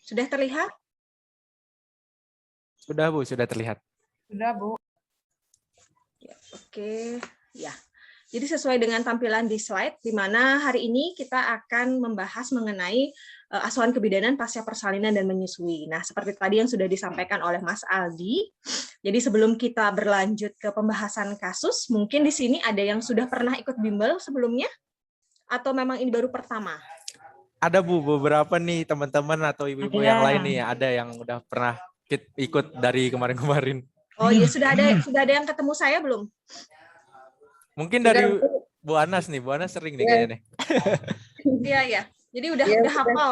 Sudah terlihat? Sudah, Bu, sudah terlihat. Sudah, Bu. Ya, oke, ya. Jadi sesuai dengan tampilan di slide, di mana hari ini kita akan membahas mengenai asuhan kebidanan pasca persalinan dan menyusui. Nah, seperti tadi yang sudah disampaikan oleh Mas Aldi, jadi sebelum kita berlanjut ke pembahasan kasus, mungkin di sini ada yang sudah pernah ikut bimbel sebelumnya, atau memang ini baru pertama? Ada, Bu, beberapa nih teman-teman atau ibu-ibu yang lain nih, ada yang udah pernah ikut dari kemarin-kemarin. Oh iya, sudah ada yang ketemu saya belum? Mungkin dari Bu Anas nih, Bu Anas sering nih kayaknya nih. Iya, ya. Jadi udah hafal.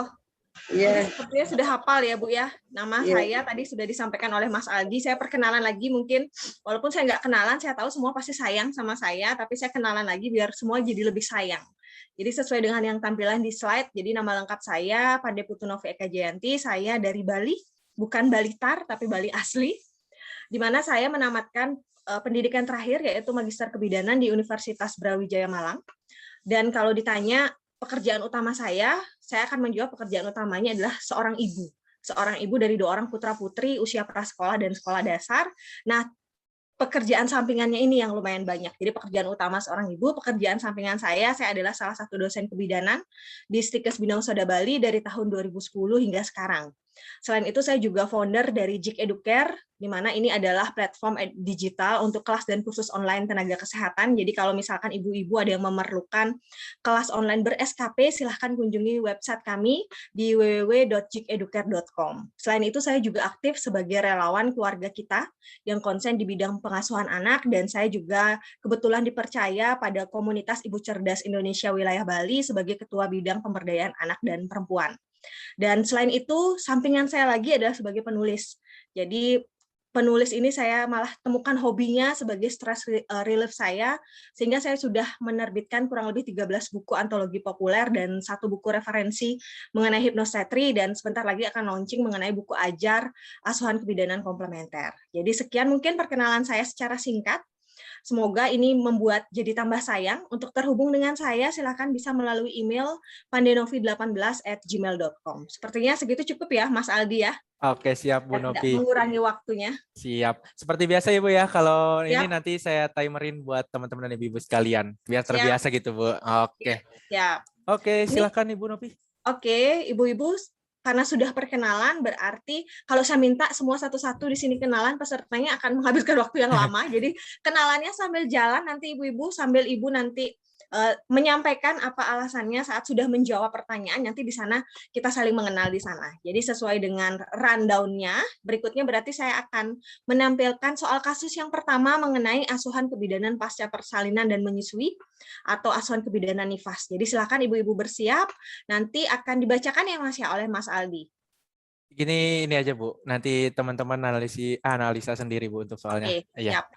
Jadi sepertinya sudah hafal ya, Bu ya. Nama saya tadi sudah disampaikan oleh Mas Aldi. Saya perkenalan lagi mungkin, walaupun saya nggak kenalan, saya tahu semua pasti sayang sama saya, tapi saya kenalan lagi biar semua jadi lebih sayang. Jadi sesuai dengan yang tampilan di slide, jadi nama lengkap saya Pade Putunovi Eka Jayanti, saya dari Bali, bukan Balitar, tapi Bali asli, di mana saya menamatkan pendidikan terakhir yaitu Magister Kebidanan di Universitas Brawijaya Malang. Dan kalau ditanya pekerjaan utama saya akan menjawab pekerjaan utamanya adalah seorang ibu. Seorang ibu dari 2 orang putra-putri usia prasekolah dan sekolah dasar. Nah, pekerjaan sampingannya ini yang lumayan banyak. Jadi pekerjaan utama seorang ibu, pekerjaan sampingan saya adalah salah satu dosen kebidanan di Stikes Bidang Soda Bali dari tahun 2010 hingga sekarang. Selain itu, saya juga founder dari JIK Educare, di mana ini adalah platform digital untuk kelas dan kursus online tenaga kesehatan. Jadi kalau misalkan ibu-ibu ada yang memerlukan kelas online ber-SKP, silahkan kunjungi website kami di www.jikeducare.com. Selain itu, saya juga aktif sebagai relawan keluarga kita yang konsen di bidang pengasuhan anak, dan saya juga kebetulan dipercaya pada komunitas Ibu Cerdas Indonesia Wilayah Bali sebagai Ketua Bidang Pemberdayaan Anak dan Perempuan. Dan selain itu, sampingan saya lagi adalah sebagai penulis. Jadi penulis ini saya malah temukan hobinya sebagai stress relief saya, sehingga saya sudah menerbitkan kurang lebih 13 buku antologi populer dan 1 buku referensi mengenai hipnosetri, dan sebentar lagi akan launching mengenai buku ajar asuhan kebidanan komplementer. Jadi sekian mungkin perkenalan saya secara singkat. Semoga ini membuat jadi tambah sayang. Untuk terhubung dengan saya, silakan bisa melalui email pandenovi18@gmail.com. Sepertinya segitu cukup ya, Mas Aldi ya. Oke, siap Bu Tidak Novi. mengurangi waktunya. Siap. Seperti biasa ya Bu ya, kalau Siap. ini nanti saya timerin buat teman-teman dan ibu-ibu sekalian. Biar terbiasa gitu Bu. Oke. Siap. Oke, silakan Ibu Novi. Oke, ibu-ibu, karena sudah perkenalan, berarti kalau saya minta semua satu-satu di sini kenalan, pesertanya akan menghabiskan waktu yang lama. Jadi kenalannya sambil jalan, nanti ibu-ibu sambil ibu nanti menyampaikan apa alasannya saat sudah menjawab pertanyaan, nanti di sana kita saling mengenal di sana. Jadi sesuai dengan rundown-nya, berikutnya berarti saya akan menampilkan soal kasus yang pertama mengenai asuhan kebidanan pasca persalinan dan menyusui atau asuhan kebidanan nifas. Jadi silakan ibu-ibu bersiap, nanti akan dibacakan ya Mas ya oleh Mas Aldi. Ini aja Bu, nanti teman-teman analisa sendiri Bu untuk soalnya. Oke, siap.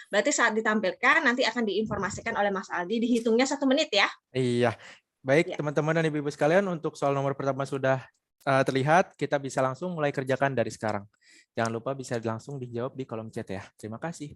Berarti saat ditampilkan nanti akan diinformasikan oleh Mas Aldi, dihitungnya 1 menit ya. Iya, baik teman-teman dan ibu-ibu sekalian, untuk soal nomor pertama sudah terlihat, kita bisa langsung mulai kerjakan dari sekarang. Jangan lupa bisa langsung dijawab di kolom chat ya. Terima kasih.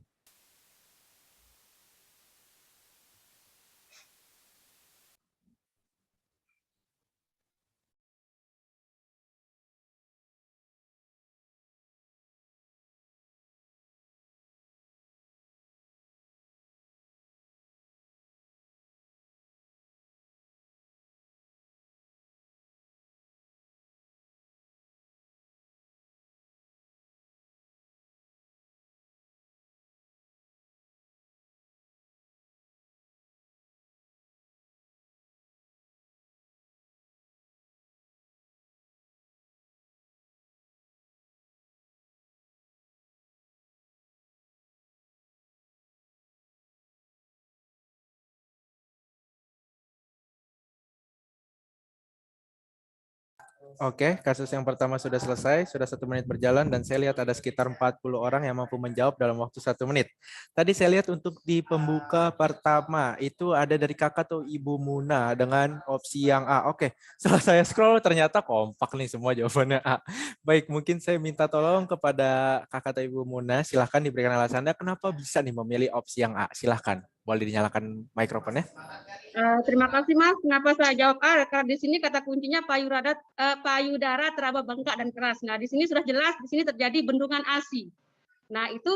Oke, kasus yang pertama sudah selesai, sudah 1 menit berjalan, dan saya lihat ada sekitar 40 orang yang mampu menjawab dalam waktu 1 menit. Tadi saya lihat untuk di pembuka pertama, itu ada dari kakak atau Ibu Muna dengan opsi yang A. Oke, setelah saya scroll ternyata kompak nih semua jawabannya A. Baik, mungkin saya minta tolong kepada kakak atau Ibu Muna, silahkan diberikan alasannya kenapa bisa nih memilih opsi yang A, silahkan. Boleh dinyalakan mikrofonnya. Terima kasih Mas. Kenapa saya jawab A? Karena di sini kata kuncinya payudara teraba bengkak dan keras. Nah, di sini sudah jelas di sini terjadi bendungan ASI. Nah, itu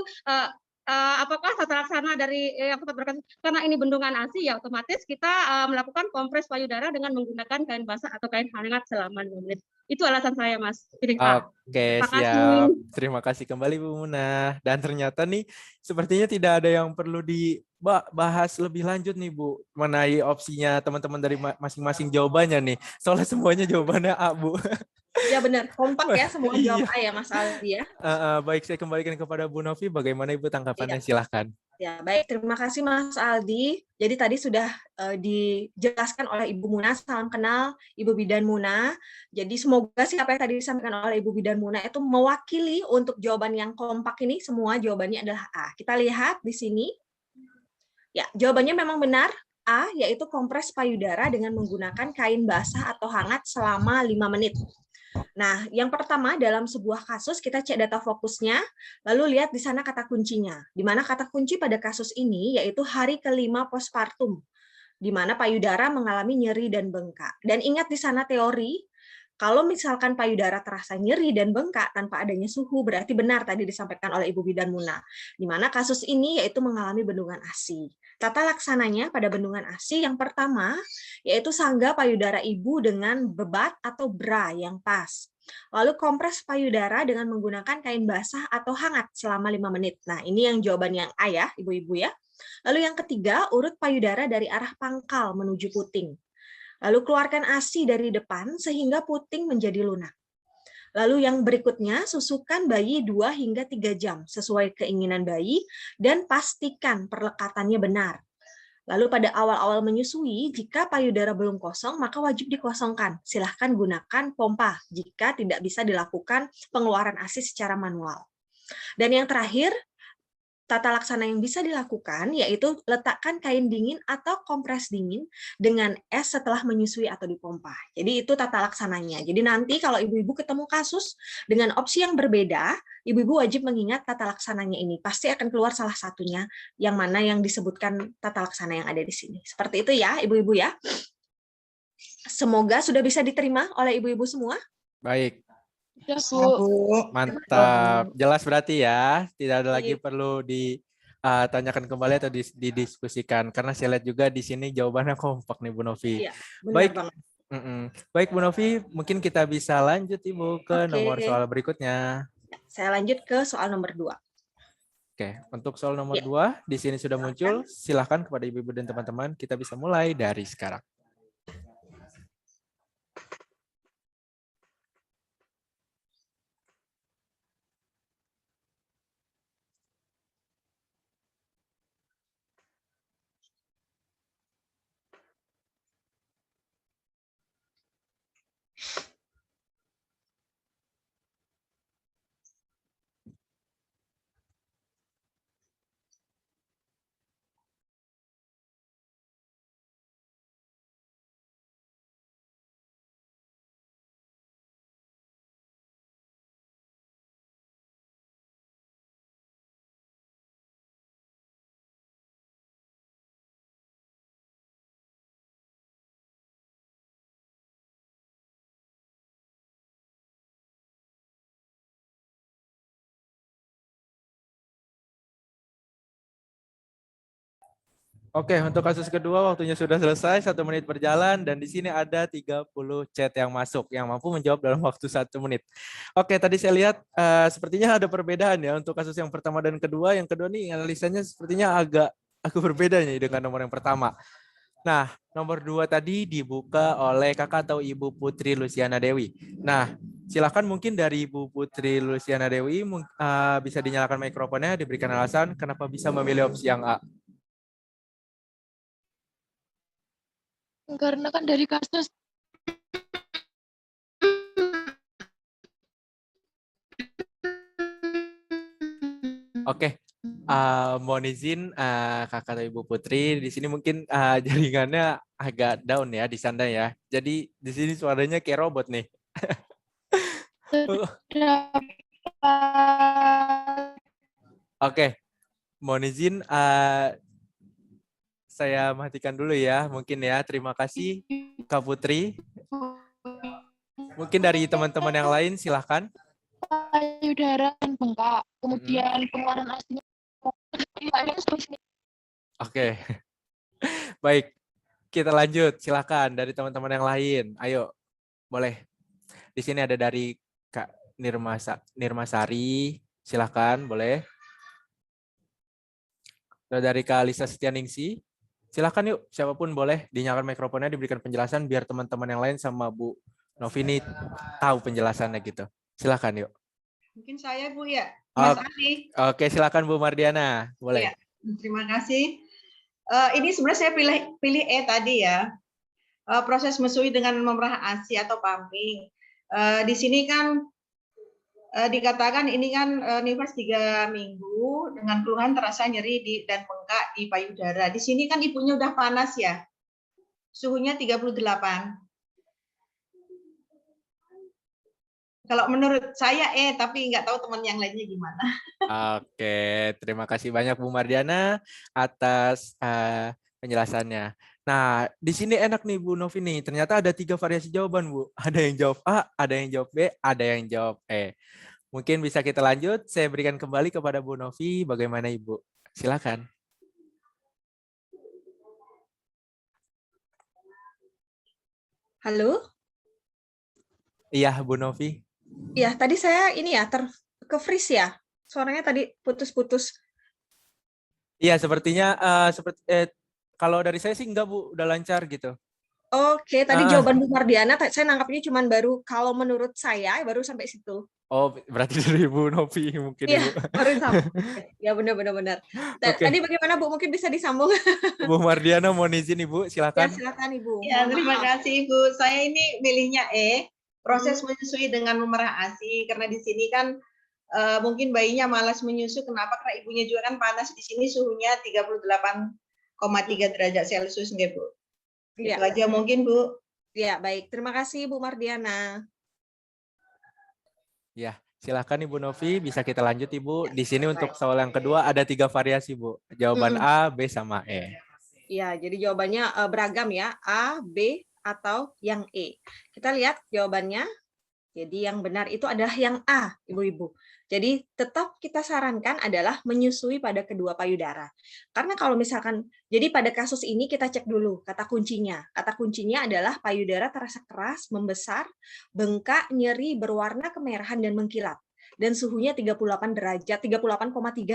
apakah tata laksana dari yang kita berikan karena ini bendungan ASI ya otomatis kita melakukan kompres payudara dengan menggunakan kain basah atau kain hangat selama 5 menit. Itu alasan saya, Mas. Pilih A. Oke, Terima siap. kasih. Terima kasih kembali Bu Muna. Dan ternyata nih sepertinya tidak ada yang perlu dibahas lebih lanjut nih Bu mengenai opsinya teman-teman dari masing-masing jawabannya nih. Soalnya semuanya jawabannya A, Bu. Ya benar, kompak ya semua jawab Iya. A ya Mas Aldi ya. Baik, saya kembalikan kepada Bu Novi. Bagaimana Ibu tanggapannya? Iya. Silahkan. Ya, baik. Terima kasih Mas Aldi. Jadi tadi sudah dijelaskan oleh Ibu Muna, salam kenal Ibu Bidan Muna. Jadi semoga sih apa yang tadi disampaikan oleh Ibu Bidan Muna itu mewakili untuk jawaban yang kompak ini, semua jawabannya adalah A. Kita lihat di sini. Ya, jawabannya memang benar. A, yaitu kompres payudara dengan menggunakan kain basah atau hangat selama 5 menit. Nah, yang pertama dalam sebuah kasus kita cek data fokusnya, lalu lihat di sana kata kuncinya. Di mana kata kunci pada kasus ini yaitu hari kelima postpartum, di mana payudara mengalami nyeri dan bengkak. Dan ingat di sana teori, kalau misalkan payudara terasa nyeri dan bengkak tanpa adanya suhu, berarti benar tadi disampaikan oleh Ibu Bidan Muna. Di mana kasus ini yaitu mengalami bendungan ASI. Tata laksananya pada bendungan ASI yang pertama, yaitu sangga payudara ibu dengan bebat atau bra yang pas. Lalu kompres payudara dengan menggunakan kain basah atau hangat selama 5 menit. Nah, ini yang jawaban yang A ya, ibu-ibu ya. Lalu yang ketiga, urut payudara dari arah pangkal menuju puting. Lalu keluarkan ASI dari depan sehingga puting menjadi lunak. Lalu yang berikutnya, susukan bayi 2 hingga 3 jam sesuai keinginan bayi dan pastikan perlekatannya benar. Lalu pada awal-awal menyusui, jika payudara belum kosong, maka wajib dikosongkan. Silahkan gunakan pompa jika tidak bisa dilakukan pengeluaran ASI secara manual. Dan yang terakhir, tata laksana yang bisa dilakukan yaitu letakkan kain dingin atau kompres dingin dengan es setelah menyusui atau dipompa. Jadi itu tata laksananya. Jadi nanti kalau ibu-ibu ketemu kasus dengan opsi yang berbeda, ibu-ibu wajib mengingat tata laksananya ini. Pasti akan keluar salah satunya yang mana yang disebutkan tata laksana yang ada di sini. Seperti itu ya, ibu-ibu ya. Semoga sudah bisa diterima oleh ibu-ibu semua. Baik. Ya, Bu. Mantap. Jelas berarti ya. Tidak ada lagi perlu ditanyakan kembali atau didiskusikan. Karena saya lihat juga di sini jawabannya kompak nih Bu Novi. Iya, benar baik. banget. Baik Bu Novi, mungkin kita bisa lanjut Ibu ke nomor soal berikutnya. Saya lanjut ke soal nomor 2. Oke, untuk soal nomor 2 di sini sudah muncul. Silahkan kepada ibu-ibu dan teman-teman, kita bisa mulai dari sekarang. Oke, untuk kasus kedua waktunya sudah selesai, 1 menit berjalan, dan di sini ada 30 chat yang masuk, yang mampu menjawab dalam waktu 1 menit. Oke, tadi saya lihat sepertinya ada perbedaan ya untuk kasus yang pertama dan kedua. Yang kedua nih analisanya sepertinya agak berbeda nih dengan nomor yang pertama. Nah, nomor 2 tadi dibuka oleh kakak atau Ibu Putri Luciana Dewi. Nah, silakan mungkin dari Ibu Putri Luciana Dewi bisa dinyalakan mikrofonnya, diberikan alasan kenapa bisa memilih opsi yang A. Karena kan dari kasus Oke, mohon izin kakak atau Ibu Putri di sini mungkin jaringannya agak down ya di sana ya. Jadi di sini suaranya kayak robot nih. Oke, mohon izin saya matikan dulu ya, mungkin ya. Terima kasih Kak Putri. Mungkin dari teman-teman yang lain silahkan. Payudara dan bengkak, kemudian pengeluaran asinya. Oke, baik. Kita lanjut, silahkan dari teman-teman yang lain. Ayo, boleh. Di sini ada dari Kak Nirmasari, silahkan, boleh. Dari Kak Lisa Setianingsi, silahkan yuk, siapapun boleh dinyalakan mikrofonnya, diberikan penjelasan biar teman-teman yang lain sama Bu Novi ini tahu penjelasannya gitu. Silahkan yuk. Mungkin saya Bu ya, Mas Ali. Oke, silahkan Bu Mardiana, boleh. Ya, terima kasih. Ini sebenarnya saya pilih E tadi ya. Proses menyusui dengan memerah ASI atau pumping. Di sini kan dikatakan ini kan nifas 3 minggu dengan keluhan terasa nyeri dan bengkak di payudara. Di sini kan ibunya udah panas ya, suhunya 38. Kalau menurut saya tapi nggak tahu teman yang lainnya gimana. Oke, terima kasih banyak Bu Mardiana atas penjelasannya. Nah, di sini enak nih Bu Novi nih. Ternyata ada 3 variasi jawaban Bu. Ada yang jawab A, ada yang jawab B, ada yang jawab E. Mungkin bisa kita lanjut. Saya berikan kembali kepada Bu Novi. Bagaimana Ibu? Silakan. Halo? Iya, Bu Novi. Iya, tadi saya ini ya ke-freeze ya. Suaranya tadi putus-putus. Iya, sepertinya kalau dari saya sih enggak Bu, udah lancar gitu. Oke, tadi jawaban Bu Mardiana, saya nangkapnya cuma baru kalau menurut saya baru sampai situ. Oh, berarti dari Bu Novi mungkin Iya, Ibu. baru sampai. Ya benar. Tadi bagaimana Bu? Mungkin bisa disambung. Bu Mardiana mau izin Ibu, silakan. Ya, silakan Ibu. Ya, terima kasih Ibu. Saya ini milihnya E, proses menyusui dengan memerah ASI karena di sini kan mungkin bayinya malas menyusu. Kenapa? Karena ibunya juga kan panas. Di sini suhunya 38,3 derajat Celcius nggih, Bu. Ya. Itu aja mungkin, Bu. Ya, baik. Terima kasih Bu Mardiana. Ya, silakan Ibu Novi, bisa kita lanjut Ibu. Di sini untuk soal yang kedua ada 3 variasi Bu. Jawaban A, B, sama E. Ya, jadi jawabannya beragam ya, A, B, atau yang E. Kita lihat jawabannya. Jadi yang benar itu adalah yang A, Ibu-ibu. Jadi tetap kita sarankan adalah menyusui pada kedua payudara. Karena kalau misalkan, jadi pada kasus ini kita cek dulu kata kuncinya. Kata kuncinya adalah payudara terasa keras, membesar, bengkak, nyeri, berwarna kemerahan dan mengkilat. Dan suhunya 38,3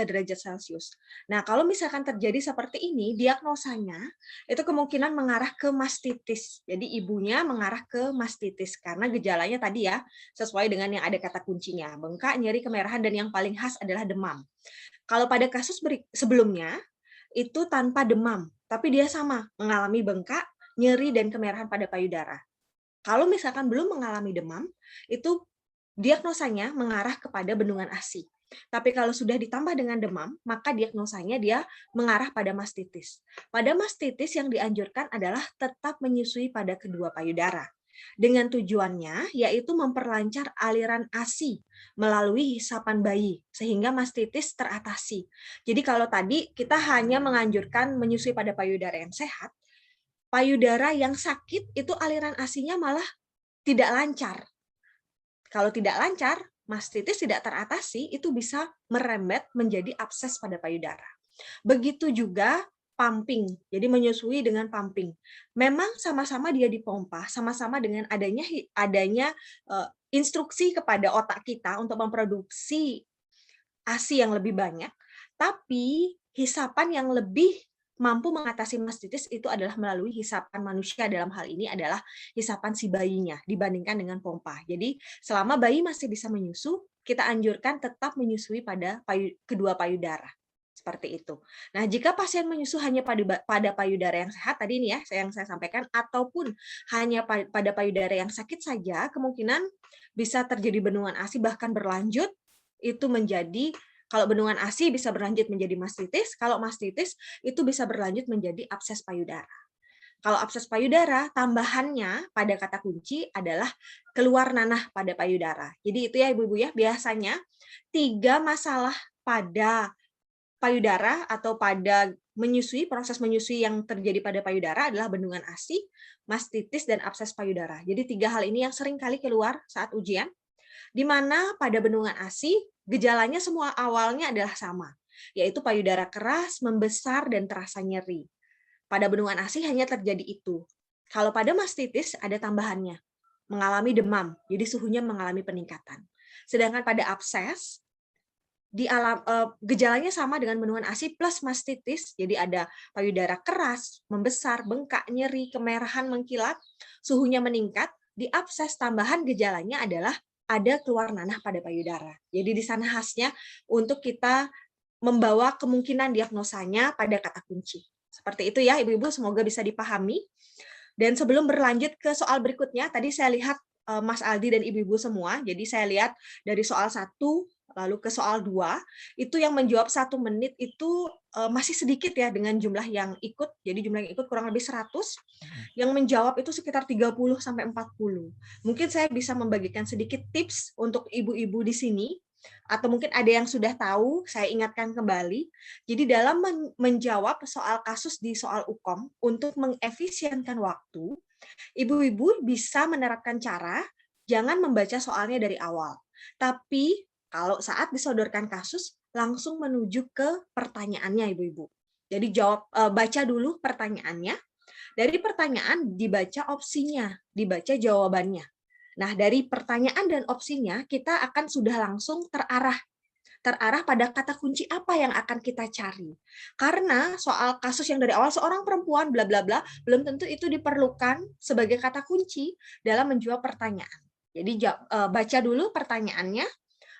derajat Celcius. Nah, kalau misalkan terjadi seperti ini, diagnosanya itu kemungkinan mengarah ke mastitis. Jadi ibunya mengarah ke mastitis karena gejalanya tadi ya, sesuai dengan yang ada kata kuncinya, bengkak, nyeri, kemerahan, dan yang paling khas adalah demam. Kalau pada kasus sebelumnya, itu tanpa demam, tapi dia sama, mengalami bengkak, nyeri, dan kemerahan pada payudara. Kalau misalkan belum mengalami demam, itu diagnosanya mengarah kepada bendungan ASI. Tapi kalau sudah ditambah dengan demam, maka diagnosanya dia mengarah pada mastitis. Pada mastitis yang dianjurkan adalah tetap menyusui pada kedua payudara. Dengan tujuannya yaitu memperlancar aliran ASI melalui hisapan bayi sehingga mastitis teratasi. Jadi kalau tadi kita hanya menganjurkan menyusui pada payudara yang sehat, payudara yang sakit itu aliran ASI-nya malah tidak lancar. Kalau tidak lancar, mastitis tidak teratasi, itu bisa merembet menjadi abses pada payudara. Begitu juga pumping, jadi menyusui dengan pumping. Memang sama-sama dia dipompa, sama-sama dengan adanya instruksi kepada otak kita untuk memproduksi ASI yang lebih banyak, tapi hisapan yang lebih mampu mengatasi mastitis itu adalah melalui hisapan manusia, dalam hal ini adalah hisapan si bayinya dibandingkan dengan pompa. Jadi selama bayi masih bisa menyusu, kita anjurkan tetap menyusui pada kedua payudara. Seperti itu. Nah, jika pasien menyusu hanya pada payudara yang sehat, tadi ini ya yang saya sampaikan, ataupun hanya pada payudara yang sakit saja, kemungkinan bisa terjadi bendungan ASI bahkan berlanjut, itu menjadi, kalau bendungan ASI bisa berlanjut menjadi mastitis, kalau mastitis itu bisa berlanjut menjadi abses payudara. Kalau abses payudara, tambahannya pada kata kunci adalah keluar nanah pada payudara. Jadi itu ya Ibu-ibu ya, biasanya 3 masalah pada payudara atau pada proses menyusui yang terjadi pada payudara adalah bendungan ASI, mastitis, dan abses payudara. Jadi 3 hal ini yang sering kali keluar saat ujian, di mana pada bendungan ASI gejalanya semua awalnya adalah sama, yaitu payudara keras, membesar, dan terasa nyeri. Pada bendungan ASI hanya terjadi itu. Kalau pada mastitis ada tambahannya, mengalami demam, jadi suhunya mengalami peningkatan. Sedangkan pada abses, gejalanya sama dengan bendungan ASI plus mastitis, jadi ada payudara keras, membesar, bengkak, nyeri, kemerahan, mengkilat, suhunya meningkat. Di abses tambahan gejalanya adalah ada keluar nanah pada payudara. Jadi di sana khasnya untuk kita membawa kemungkinan diagnosanya pada kata kunci. Seperti itu ya Ibu-ibu, semoga bisa dipahami. Dan sebelum berlanjut ke soal berikutnya, tadi saya lihat Mas Aldi dan Ibu-ibu semua, jadi saya lihat dari soal 1 lalu ke soal 2, itu yang menjawab 1 menit itu masih sedikit ya dengan jumlah yang ikut, jadi jumlah yang ikut kurang lebih 100, yang menjawab itu sekitar 30 sampai 40. Mungkin saya bisa membagikan sedikit tips untuk ibu-ibu di sini, atau mungkin ada yang sudah tahu, saya ingatkan kembali. Jadi dalam menjawab soal kasus di soal UKOM, untuk mengefisienkan waktu, ibu-ibu bisa menerapkan cara jangan membaca soalnya dari awal, tapi kalau saat disodorkan kasus, langsung menuju ke pertanyaannya, Ibu-ibu. Jadi baca dulu pertanyaannya. Dari pertanyaan dibaca opsinya, dibaca jawabannya. Nah, dari pertanyaan dan opsinya, kita akan sudah langsung terarah pada kata kunci apa yang akan kita cari. Karena soal kasus yang dari awal seorang perempuan bla bla bla, belum tentu itu diperlukan sebagai kata kunci dalam menjawab pertanyaan. Jadi baca dulu pertanyaannya,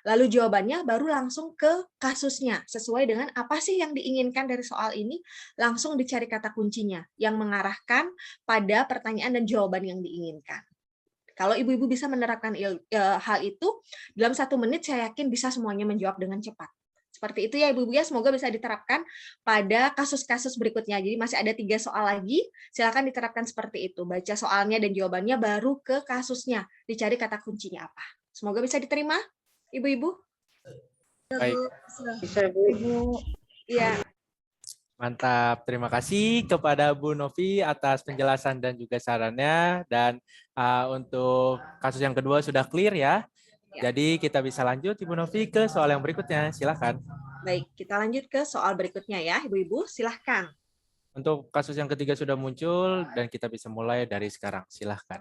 lalu jawabannya baru langsung ke kasusnya. Sesuai dengan apa sih yang diinginkan dari soal ini, langsung dicari kata kuncinya yang mengarahkan pada pertanyaan dan jawaban yang diinginkan. Kalau ibu-ibu bisa menerapkan hal itu, dalam 1 menit saya yakin bisa semuanya menjawab dengan cepat. Seperti itu ya Ibu-ibu ya, semoga bisa diterapkan pada kasus-kasus berikutnya. Jadi masih ada 3 soal lagi, silakan diterapkan seperti itu. Baca soalnya dan jawabannya baru ke kasusnya, dicari kata kuncinya apa. Semoga bisa diterima. Ibu-ibu? Baik. Bisa, Bu. Ibu. Iya. Mantap. Terima kasih kepada Bu Novi atas penjelasan dan juga sarannya. Dan untuk kasus yang kedua sudah clear ya. Jadi kita bisa lanjut Ibu Novi ke soal yang berikutnya. Silakan. Baik, kita lanjut ke soal berikutnya ya, Ibu-ibu. Silahkan. Untuk kasus yang ketiga sudah muncul dan kita bisa mulai dari sekarang. Silakan.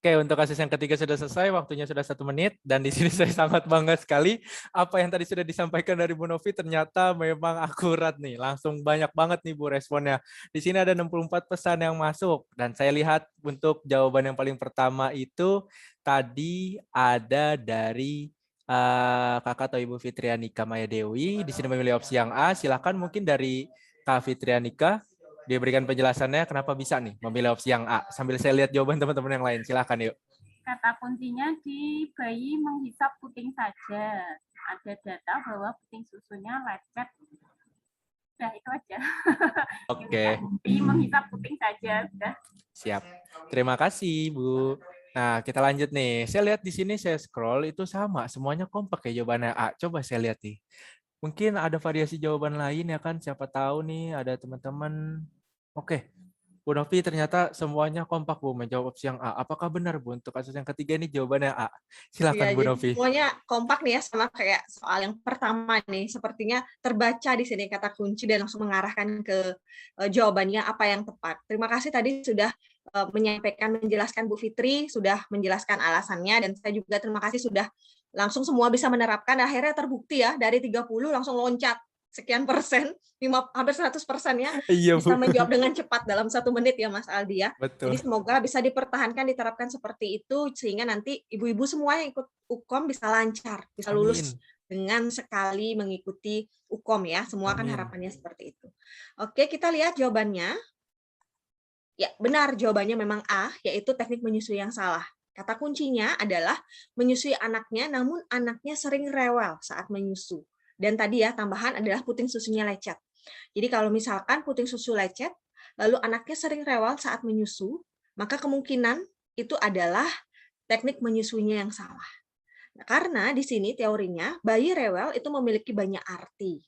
Oke, untuk kasus yang ketiga sudah selesai, waktunya sudah 1 menit, dan di sini saya sangat bangga sekali apa yang tadi sudah disampaikan dari Bu Novi ternyata memang akurat nih, langsung banyak banget nih Bu responnya. Di sini ada 64 pesan yang masuk, dan saya lihat untuk jawaban yang paling pertama itu tadi ada dari Kakak atau Ibu Fitrianika Maya Dewi, di sini memilih opsi yang A. Silakan mungkin dari Kak Fitrianika diberikan penjelasannya kenapa bisa nih memilih opsi yang A. Sambil saya lihat jawaban teman-teman yang lain. Silakan yuk. Kata kuncinya di bayi menghisap puting saja. Ada data bahwa puting susunya lecet. Udah itu aja. Oke. Bayi menghisap puting saja. Udah. Siap. Terima kasih, Bu. Nah, kita lanjut nih. Saya lihat di sini saya scroll itu sama, semuanya kompak ya jawabannya A. Coba saya lihat nih. Mungkin ada variasi jawaban lain ya kan, siapa tahu nih ada teman-teman. Oke, Bu Novi ternyata semuanya kompak Bu menjawab opsi yang A. Apakah benar Bu untuk kasus yang ketiga ini jawabannya A? Silakan Ya, Bu jadi Novi. semuanya kompak nih ya sama kayak soal yang pertama nih. Sepertinya terbaca di sini kata kunci dan langsung mengarahkan ke jawabannya apa yang tepat. Terima kasih tadi sudah menjelaskan Bu Fitri, sudah menjelaskan alasannya, dan saya juga terima kasih sudah langsung semua bisa menerapkan. Akhirnya terbukti ya, dari 30 langsung loncat sekian persen, hampir 100% ya, Iya, bisa Bu. menjawab dengan cepat dalam 1 menit ya Mas Aldi ya. Betul. Jadi semoga bisa dipertahankan, diterapkan seperti itu, sehingga nanti ibu-ibu semua yang ikut UKOM bisa lancar, bisa lulus dengan sekali mengikuti UKOM ya. Semua kan harapannya seperti itu. Oke, kita lihat jawabannya. Ya, benar, jawabannya memang A, yaitu teknik menyusui yang salah. Kata kuncinya adalah menyusui anaknya, namun anaknya sering rewel saat menyusu. Dan tadi ya, tambahan adalah puting susunya lecet. Jadi kalau misalkan puting susu lecet, lalu anaknya sering rewel saat menyusu, maka kemungkinan itu adalah teknik menyusuinya yang salah. Nah, karena di sini teorinya, bayi rewel itu memiliki banyak arti.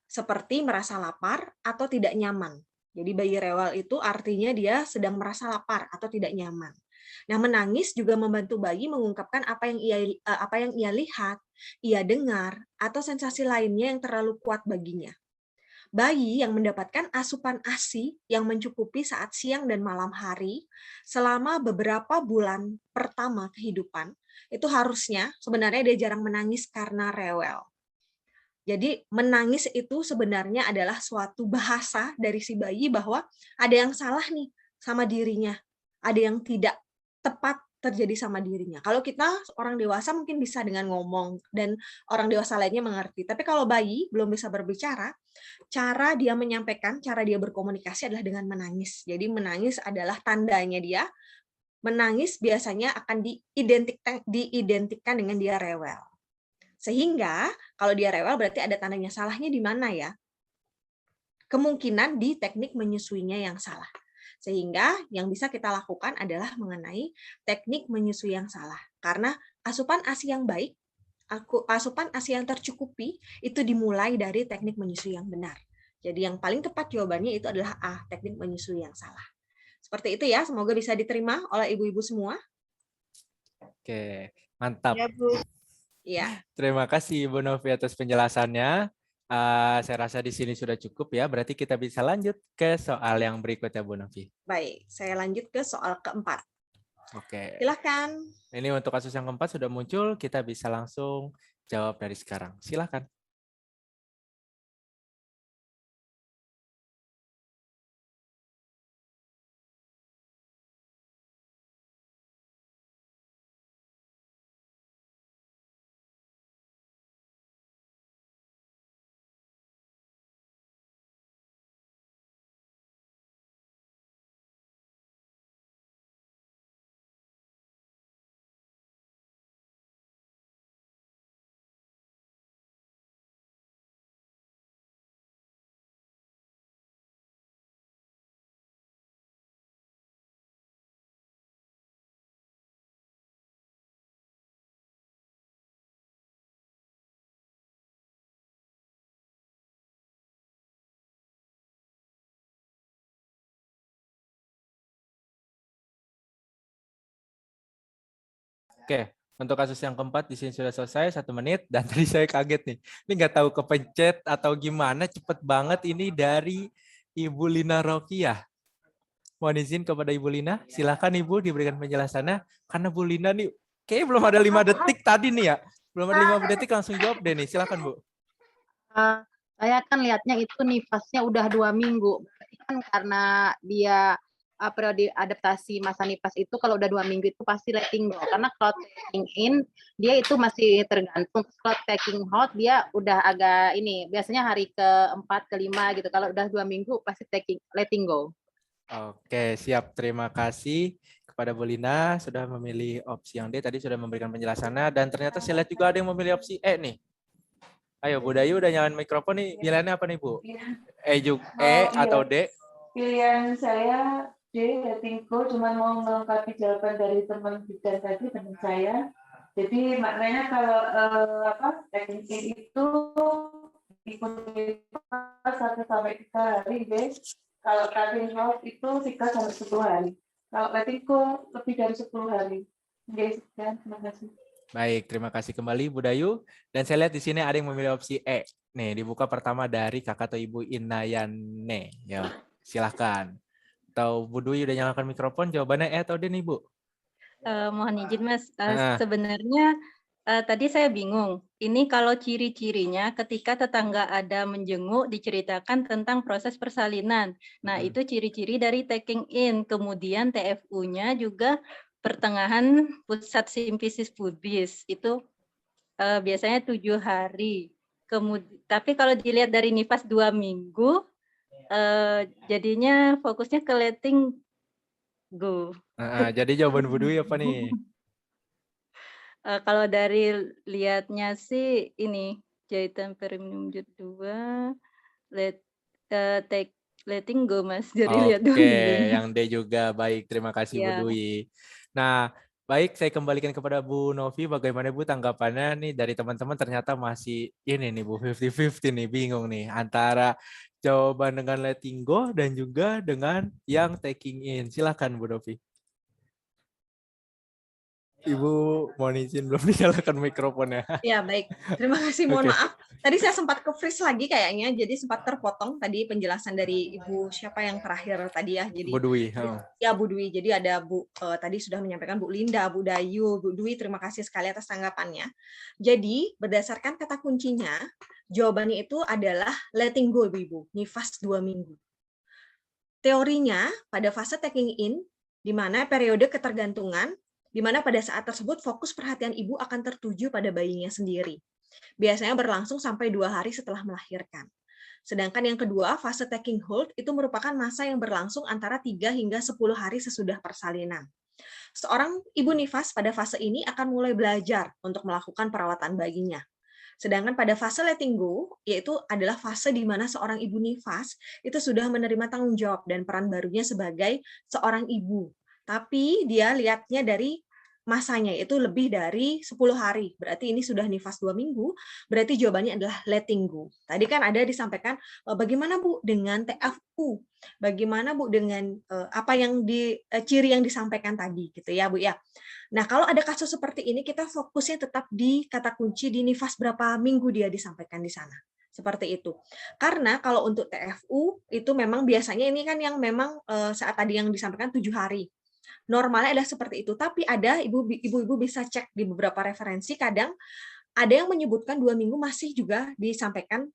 Seperti merasa lapar atau tidak nyaman. Jadi bayi rewel itu artinya dia sedang merasa lapar atau tidak nyaman. Nah, menangis juga membantu bayi mengungkapkan apa yang ia lihat, ia dengar, atau sensasi lainnya yang terlalu kuat baginya. Bayi yang mendapatkan asupan ASI yang mencukupi saat siang dan malam hari selama beberapa bulan pertama kehidupan, itu harusnya sebenarnya dia jarang menangis karena rewel. Jadi menangis itu sebenarnya adalah suatu bahasa dari si bayi bahwa ada yang salah nih sama dirinya, ada yang tidak tepat terjadi sama dirinya. Kalau kita orang dewasa mungkin bisa dengan ngomong dan orang dewasa lainnya mengerti. Tapi kalau bayi belum bisa berbicara, cara dia menyampaikan, cara dia berkomunikasi adalah dengan menangis. Jadi menangis adalah tandanya dia menangis biasanya akan diidentikan dengan dia rewel. Sehingga kalau dia rewel berarti ada tandanya, salahnya di mana ya? Kemungkinan di teknik menyusuinya yang salah. Sehingga yang bisa kita lakukan adalah mengenai teknik menyusui yang salah. Karena asupan ASI yang baik, asupan ASI yang tercukupi, itu dimulai dari teknik menyusui yang benar. Jadi yang paling tepat jawabannya itu adalah A, teknik menyusui yang salah. Seperti itu ya, semoga bisa diterima oleh ibu-ibu semua. Oke, mantap. Ya, Bu. Iya. Terima kasih Ibu Novi atas penjelasannya. Saya rasa di sini sudah cukup ya. Berarti kita bisa lanjut ke soal yang berikutnya, Bu Novi. Baik, saya lanjut ke soal keempat. Oke. Silakan. Ini untuk kasus yang keempat sudah muncul, kita bisa langsung jawab dari sekarang. Silakan. Oke, untuk kasus yang keempat di sini sudah selesai 1 menit dan tadi saya kaget nih. Ini nggak tahu kepencet atau gimana, cepet banget ini dari Ibu Lina Rokiah. Mohon izin kepada Ibu Lina, silakan Ibu diberikan penjelasannya karena Bu Lina nih kayaknya belum ada 5 detik tadi nih ya. Belum ada 5 detik langsung jawab deh nih. Silakan Bu. Saya kan lihatnya itu nifasnya udah 2 minggu. Kan karena dia periode adaptasi masa nifas itu kalau udah 2 minggu itu pasti letting go. Karena kalau taking in dia itu masih tergantung. Kalau taking out dia udah agak ini biasanya hari ke-4 ke-5 gitu. Kalau udah 2 minggu pasti letting go. Oke, siap. Terima kasih kepada Bu Lina sudah memilih opsi yang D. Tadi sudah memberikan penjelasannya dan ternyata saya lihat juga ada yang memilih opsi E nih. Ayo Bu Dayu udah nyalain mikrofon nih. Pilihannya apa nih Bu? E atau D? Pilihan saya D, letting go, cuma mau melengkapi jawaban dari teman bidan tadi, teman saya. Jadi maknanya kalau taking in itu ikuti 1 sampai 3 hari, guys. Kalau taking out itu 3 sampai 10 hari. Kalau letting go lebih dari 10 hari. Guys, terima kasih. Baik, terima kasih kembali Bu Dayu. Dan saya lihat di sini ada yang memilih opsi E. Nih, dibuka pertama dari kakak atau Ibu Inayane. Ya, silahkan. Atau Bu Dwi udah nyalakan mikrofon, jawabannya atau D nih Bu? Mohon izin Mas, Nah, sebenarnya tadi saya bingung. Ini kalau ciri-cirinya ketika tetangga ada menjenguk diceritakan tentang proses persalinan. Nah, itu ciri-ciri dari taking in. Kemudian TFU-nya juga pertengahan pusat simfisis pubis. Itu biasanya 7 hari. Tapi kalau dilihat dari nifas 2 minggu, jadinya fokusnya ke letting go. jadi jawaban Bu Dwi apa nih? Kalau dari lihatnya sih ini jahitan perineum jut 2 letting go Mas. Jadi lihat 2 Oke, minggunya. yang D juga baik. Terima kasih Bu Ya. Dwi. Nah, baik saya kembalikan kepada Bu Novi. Bagaimana Bu tanggapannya nih dari teman-teman ternyata masih ini nih Bu 50-50 nih, bingung nih antara jawaban dengan letting go dan juga dengan yang taking in. Silakan Bu Novi. Ibu mohon izin belum dinyalakan mikrofonnya. Ya, baik. Terima kasih. Mohon Oke. maaf. Tadi saya sempat ke-freeze lagi kayaknya, jadi sempat terpotong tadi penjelasan dari Ibu siapa yang terakhir tadi ya. Jadi Bu Dwi. ya Bu Dwi. Jadi ada Bu tadi sudah menyampaikan Bu Linda, Bu Dayu, Bu Dwi. Terima kasih sekali atas tanggapannya. Jadi berdasarkan kata kuncinya, jawabannya itu adalah letting go, Ibu. Nifas 2 minggu. Teorinya pada fase taking in, di mana periode ketergantungan, di mana pada saat tersebut fokus perhatian ibu akan tertuju pada bayinya sendiri. Biasanya berlangsung sampai 2 hari setelah melahirkan. Sedangkan yang kedua, fase taking hold itu merupakan masa yang berlangsung antara 3 hingga 10 hari sesudah persalinan. Seorang ibu nifas pada fase ini akan mulai belajar untuk melakukan perawatan bayinya. Sedangkan pada fase letting go, yaitu adalah fase di mana seorang ibu nifas itu sudah menerima tanggung jawab dan peran barunya sebagai seorang ibu. Tapi dia lihatnya dari masanya, yaitu lebih dari 10 hari. Berarti ini sudah nifas 2 minggu, berarti jawabannya adalah letting go. Tadi kan ada disampaikan, bagaimana Bu dengan TFU? Bagaimana Bu dengan apa yang ciri yang disampaikan tadi, gitu ya Bu ya. Nah, kalau ada kasus seperti ini, kita fokusnya tetap di kata kunci di nifas berapa minggu dia disampaikan di sana. Seperti itu. Karena kalau untuk TFU, itu memang biasanya ini kan yang memang saat tadi yang disampaikan 7 hari. Normalnya adalah seperti itu. Tapi ada ibu-ibu bisa cek di beberapa referensi, kadang ada yang menyebutkan 2 minggu masih juga disampaikan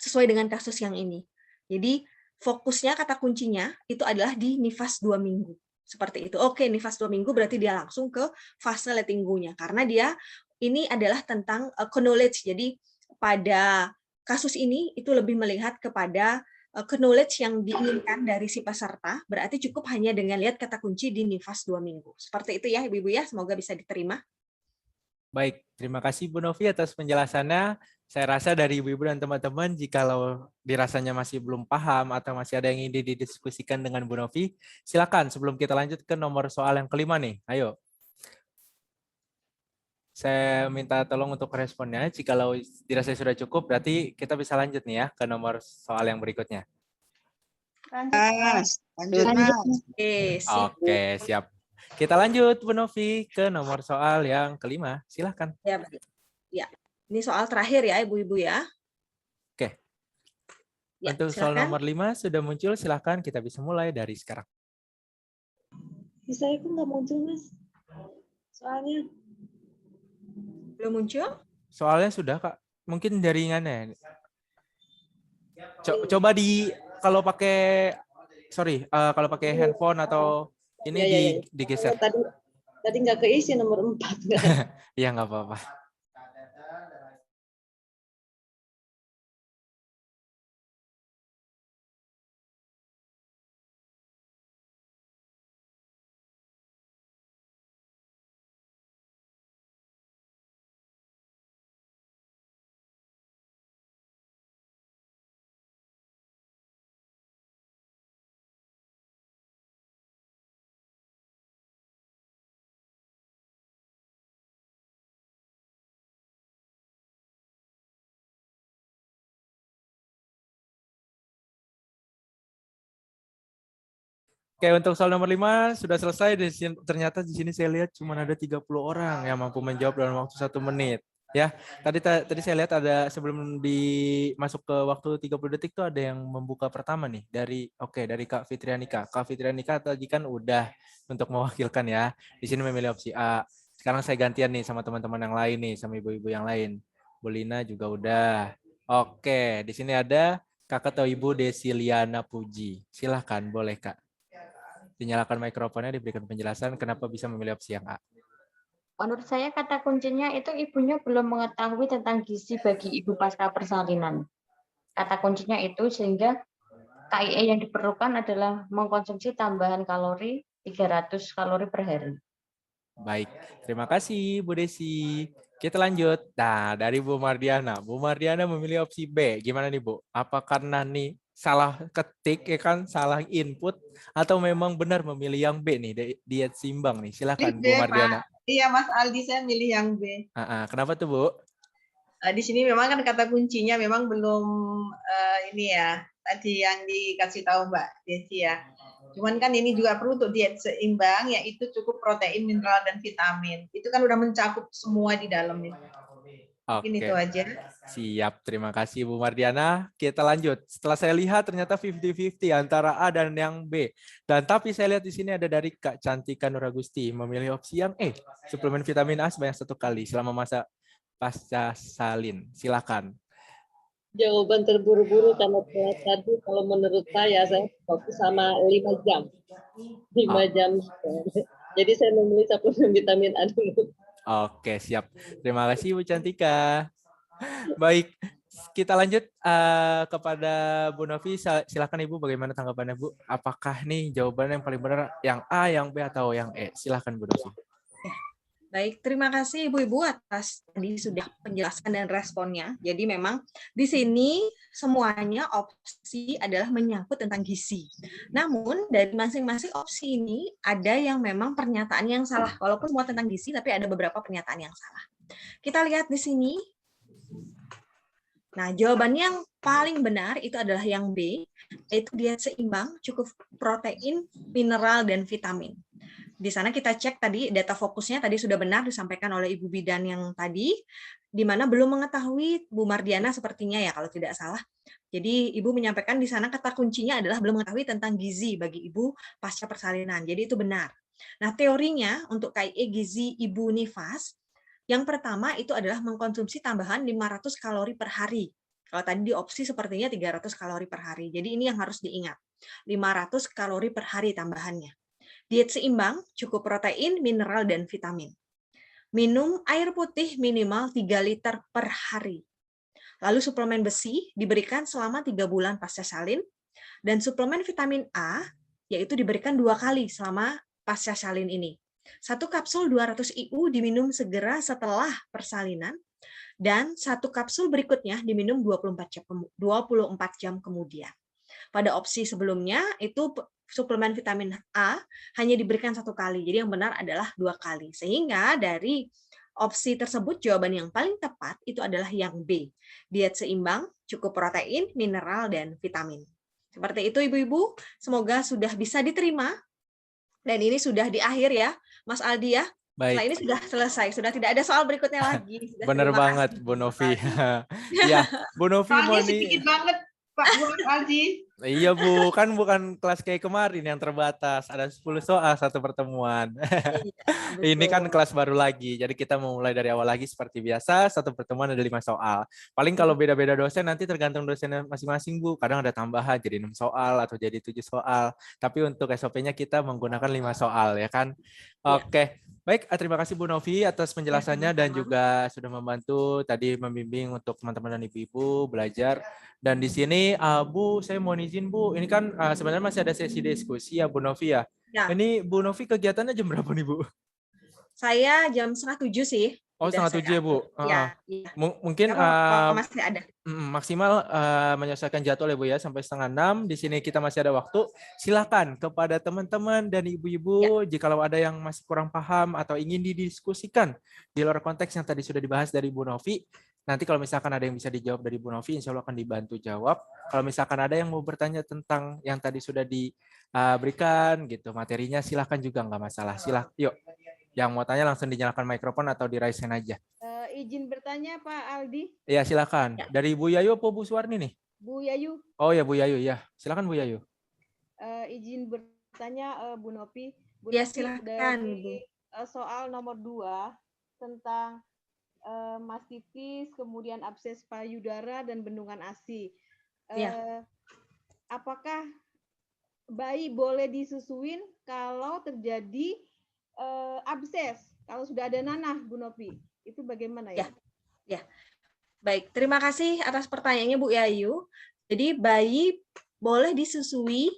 sesuai dengan kasus yang ini. Jadi fokusnya kata kuncinya itu adalah di nifas 2 minggu. Seperti itu. Oke, nifas 2 minggu berarti dia langsung ke fase letting go-nya. Karena dia ini adalah tentang knowledge. Jadi pada kasus ini itu lebih melihat kepada knowledge yang diinginkan dari si peserta, berarti cukup hanya dengan lihat kata kunci di nifas 2 minggu. Seperti itu ya Ibu-Ibu ya, semoga bisa diterima. Baik, terima kasih Bu Novi atas penjelasannya. Saya rasa dari Ibu-Ibu dan teman-teman, jikalau dirasanya masih belum paham atau masih ada yang ingin didiskusikan dengan Bu Novi, silakan sebelum kita lanjut ke nomor soal yang kelima nih. Ayo. Saya minta tolong untuk responnya. Jikalau dirasa sudah cukup, berarti kita bisa lanjut nih ya ke nomor soal yang berikutnya. Lanjut Mas. Oke, siap. Kita lanjut Bu Novi ke nomor soal yang kelima. Silahkan. Ya, ya. Ini soal terakhir ya Ibu-Ibu ya. Oke. Ya, untuk soal nomor 5 sudah muncul, silahkan kita bisa mulai dari sekarang. Saya kok nggak muncul Mas soalnya. Belum muncul? Soalnya sudah Kak. Mungkin jaringannya. Coba kalau pakai kalau pakai handphone atau ini digeser. Tadi nggak keisi nomor 4. Iya nggak apa-apa. Oke, untuk soal nomor 5 sudah selesai. Ternyata di sini saya lihat cuma ada 30 orang yang mampu menjawab dalam waktu 1 menit. Ya, tadi saya lihat ada sebelum masuk ke waktu 30 detik tuh ada yang membuka pertama nih dari Kak Fitrianika. Kak Fitrianika tadi kan udah untuk mewakilkan ya. Di sini memilih opsi A. Sekarang saya gantian nih sama teman-teman yang lain nih, sama ibu-ibu yang lain. Bu Lina juga udah. Oke, di sini ada Kakak atau Ibu Desiliana Puji. Silahkan, boleh Kak. Dinyalakan mikrofonnya, diberikan penjelasan kenapa bisa memilih opsi yang A. Menurut saya kata kuncinya itu ibunya belum mengetahui tentang gizi bagi ibu pasca persalinan. Kata kuncinya itu sehingga KIE yang diperlukan adalah mengkonsumsi tambahan kalori 300 kalori per hari. Baik, terima kasih Bu Desi. Kita lanjut. Nah, dari Bu Mardiana. Bu Mardiana memilih opsi B. Gimana nih Bu? Apa karena nih salah ketik ya kan, salah input, atau memang benar memilih yang B nih, diet seimbang nih? Silakan Bu Mardiana. Pak. Iya Mas Aldi, saya milih yang B. Kenapa tuh Bu? Di sini memang kan kata kuncinya memang belum ini ya, tadi yang dikasih tahu Mbak Desi ya. Cuman kan ini juga perlu untuk diet seimbang, yaitu cukup protein, mineral, dan vitamin. Itu kan udah mencakup semua di dalamnya. Mungkin itu aja. Siap, terima kasih Bu Mardiana. Kita lanjut. Setelah saya lihat ternyata 50-50 antara A dan yang B. Dan tapi saya lihat di sini ada dari Kak Cantika Nuragusti memilih opsi yang E. Suplemen vitamin A sebanyak 1 kali selama masa pasca salin. Silakan. Jawaban terburu-buru karena tadi kalau menurut saya fokus sama 5 jam. 5 jam. Jadi saya memilih suplemen vitamin A dulu. Oke, siap. Terima kasih Bu Cantika. Baik, kita lanjut kepada Bu Novi. Silakan Ibu, bagaimana tanggapannya Bu? Apakah nih jawaban yang paling benar yang A, yang B, atau yang E? Silakan Bu Novi. Baik, terima kasih Ibu-Ibu atas tadi sudah penjelasan dan responnya. Jadi memang di sini semuanya opsi adalah menyangkut tentang gizi. Namun dari masing-masing opsi ini ada yang memang pernyataan yang salah. Walaupun semua tentang gizi, tapi ada beberapa pernyataan yang salah. Kita lihat di sini. Nah, jawaban yang paling benar itu adalah yang B, yaitu diet seimbang, cukup protein, mineral, dan vitamin. Di sana kita cek tadi data fokusnya tadi sudah benar disampaikan oleh Ibu Bidan yang tadi, di mana belum mengetahui Bu Mardiana sepertinya ya kalau tidak salah. Jadi Ibu menyampaikan di sana kata kuncinya adalah belum mengetahui tentang gizi bagi Ibu pasca persalinan. Jadi itu benar. Nah, teorinya untuk KIE gizi Ibu nifas, yang pertama itu adalah mengkonsumsi tambahan 500 kalori per hari. Kalau tadi di opsi sepertinya 300 kalori per hari. Jadi ini yang harus diingat. 500 kalori per hari tambahannya. Diet seimbang, cukup protein, mineral, dan vitamin. Minum air putih minimal 3 liter per hari. Lalu suplemen besi diberikan selama 3 bulan pasca salin. Dan suplemen vitamin A, yaitu diberikan 2 kali selama pasca salin ini. 1 kapsul 200 IU diminum segera setelah persalinan. Dan 1 kapsul berikutnya diminum 24 jam kemudian. Pada opsi sebelumnya, itu suplemen vitamin A hanya diberikan 1 kali. Jadi yang benar adalah 2 kali. Sehingga dari opsi tersebut, jawaban yang paling tepat itu adalah yang B. Diet seimbang, cukup protein, mineral, dan vitamin. Seperti itu Ibu-Ibu. Semoga sudah bisa diterima. Dan ini sudah di akhir ya, Mas Aldi ya. Baik. Setelah ini sudah selesai. Sudah tidak ada soal berikutnya lagi. Benar banget Bu Novi. Ya, Bu Novi mau nih. Sedikit banget Pak Aldi. Iya Bu, kan bukan kelas kayak kemarin yang terbatas, ada 10 soal 1 pertemuan. Iya, ini kan kelas baru lagi, jadi kita mau mulai dari awal lagi seperti biasa, 1 pertemuan ada 5 soal. Paling kalau beda-beda dosen nanti tergantung dosennya masing-masing Bu, kadang ada tambahan jadi 6 soal atau jadi 7 soal. Tapi untuk SOP-nya kita menggunakan 5 soal ya kan. Oke. Baik, terima kasih Bu Novi atas penjelasannya dan juga sudah membantu tadi membimbing untuk teman-teman dan ibu-ibu belajar. Dan di sini Bu, saya mau izin Bu, ini kan sebenarnya masih ada sesi diskusi ya Bu Novi ya. Ini Bu Novi kegiatannya jam berapa nih Bu? Saya jam 6:30 sih. Oh, 6:30 ya Bu? Iya. Mungkin masih ada. Maksimal menyelesaikan jadwal ya Bu ya, sampai 5:30. Di sini kita masih ada waktu. Silakan kepada teman-teman dan ibu-ibu, jikalau ada yang masih kurang paham atau ingin didiskusikan di luar konteks yang tadi sudah dibahas dari Bu Novi, nanti kalau misalkan ada yang bisa dijawab dari Bu Novi, insya Allah akan dibantu jawab. Kalau misalkan ada yang mau bertanya tentang yang tadi sudah diberikan gitu materinya, silakan juga nggak masalah. Yuk. Yang mau tanya langsung dinyalakan mikrofon atau di raise hand aja. Izin bertanya Pak Aldi. Iya, silakan. Dari Bu Yayu apa Bu Suwarni nih? Bu Yayu. Oh ya, Bu Yayu ya. Silakan Bu Yayu. Izin bertanya Bu Nopi. Bu Ya, Nopi, silakan, Bu. dari soal nomor 2 tentang mastitis, kemudian abses payudara dan bendungan ASI. Ya. Apakah bayi boleh disusuin kalau terjadi abses, kalau sudah ada nanah, Bu Nopi? Itu bagaimana ya? Ya. Baik, terima kasih atas pertanyaannya Bu Yayu. Jadi bayi boleh disusui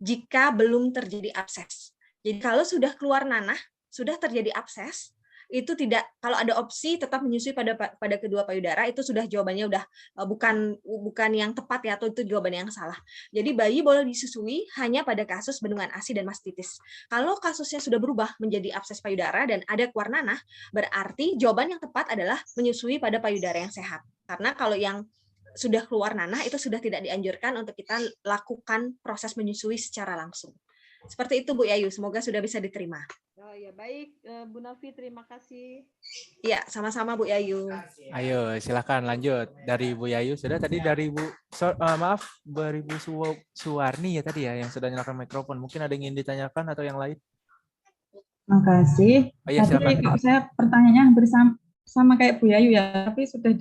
jika belum terjadi abses. Jadi kalau sudah keluar nanah, sudah terjadi abses, itu tidak, kalau ada opsi tetap menyusui pada kedua payudara, itu sudah jawabannya udah bukan yang tepat ya, atau itu jawaban yang salah. Jadi bayi boleh disusui hanya pada kasus bendungan ASI dan mastitis. Kalau kasusnya sudah berubah menjadi abses payudara dan ada keluar nanah, berarti jawaban yang tepat adalah menyusui pada payudara yang sehat. Karena kalau yang sudah keluar nanah itu sudah tidak dianjurkan untuk kita lakukan proses menyusui secara langsung. Seperti itu Bu Yayu, semoga sudah bisa diterima. Oh ya, baik Bu Novi, terima kasih. Iya, sama-sama Bu Yayu. Ayo, silakan lanjut. Dari Bu Yayu sudah, tadi dari dari Bu Suwarni ya tadi ya yang sudah nyalakan mikrofon. Mungkin ada yang ingin ditanyakan atau yang lain? Makasih. Oh, iya, tadi kalau saya pertanyaannya hampir sama kayak Bu Yayu ya, tapi sudah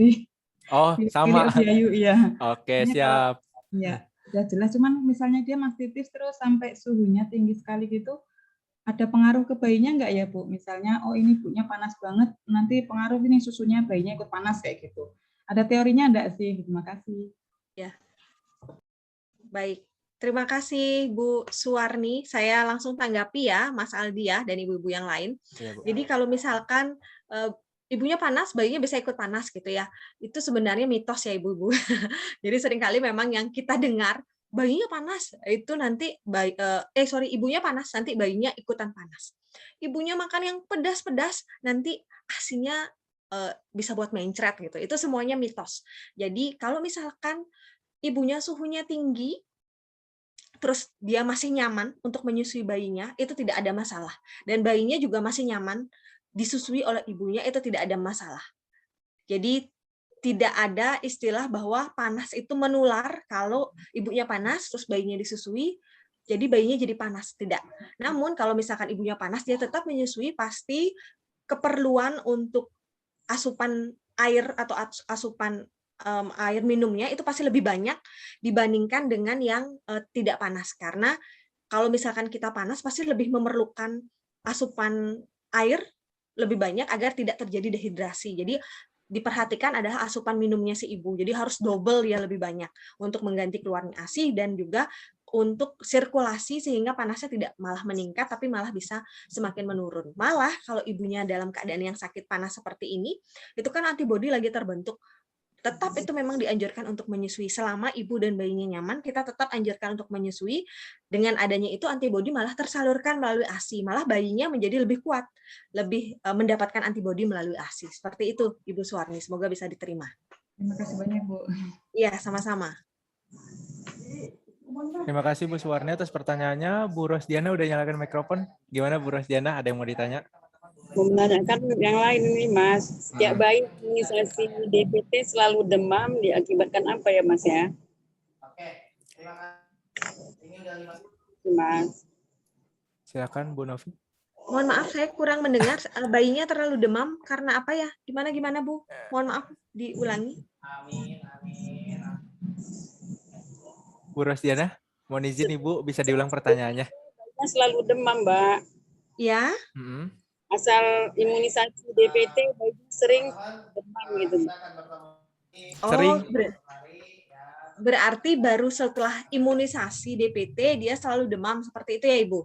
sama. Bu Yayu, iya. Oke, siap. Iya, sudah jelas. Cuman misalnya dia mastitis terus sampai suhunya tinggi sekali gitu, ada pengaruh ke bayinya nggak ya Bu? Misalnya, oh ini ibunya panas banget, nanti pengaruh ini susunya bayinya ikut panas kayak gitu. Ada teorinya enggak sih? Terima kasih. Ya. Baik. Terima kasih Bu Suwarni. Saya langsung tanggapi ya Mas Aldi ya dan ibu-ibu yang lain. Ya, Bu. Jadi kalau misalkan ibunya panas, bayinya bisa ikut panas gitu ya. Itu sebenarnya mitos ya ibu-ibu. Jadi seringkali memang yang kita dengar, bayinya panas, itu nanti ibunya panas, nanti bayinya ikutan panas. Ibunya makan yang pedas-pedas, nanti asinya bisa buat mencret gitu. Itu semuanya mitos. Jadi kalau misalkan ibunya suhunya tinggi, terus dia masih nyaman untuk menyusui bayinya, itu tidak ada masalah. Dan bayinya juga masih nyaman disusui oleh ibunya, itu tidak ada masalah. Jadi tidak ada istilah bahwa panas itu menular kalau ibunya panas terus bayinya disusui, jadi bayinya jadi panas. Tidak. Namun kalau misalkan ibunya panas, dia tetap menyusui, pasti keperluan untuk asupan air atau asupan air minumnya itu pasti lebih banyak dibandingkan dengan yang tidak panas. Karena kalau misalkan kita panas, pasti lebih memerlukan asupan air lebih banyak agar tidak terjadi dehidrasi. Jadi diperhatikan adalah asupan minumnya si ibu. Jadi harus double ya, lebih banyak untuk mengganti keluarnya ASI dan juga untuk sirkulasi sehingga panasnya tidak malah meningkat tapi malah bisa semakin menurun. Malah kalau ibunya dalam keadaan yang sakit panas seperti ini, itu kan antibodi lagi terbentuk. Tetap itu memang dianjurkan untuk menyusui. Selama ibu dan bayinya nyaman, kita tetap anjurkan untuk menyusui. Dengan adanya itu antibodi malah tersalurkan melalui ASI, malah bayinya menjadi lebih kuat, lebih mendapatkan antibodi melalui ASI. Seperti itu Ibu Suwarni, semoga bisa diterima. Terima kasih banyak Bu. Iya, sama-sama. Terima kasih Bu Suwarni atas pertanyaannya. Bu Rosdiana udah nyalakan mikrofon. Gimana Bu Rosdiana? Ada yang mau ditanya? Menanyakan yang lain ini Mas. Setiap bayi imunisasi DPT selalu demam diakibatkan apa ya Mas ya? Oke, terima kasih. Ini udah 5. Mas. Silakan Bu Novi. Mohon maaf, saya kurang mendengar. Bayinya terlalu demam karena apa ya? Gimana Bu? Mohon maaf, diulangi. Amin. Bu Rosdiana, mohon izin Ibu bisa diulang pertanyaannya. Selalu demam, Mbak. Ya. Asal imunisasi DPT sering demam gitu. Oh, berarti baru setelah imunisasi DPT dia selalu demam seperti itu ya Ibu?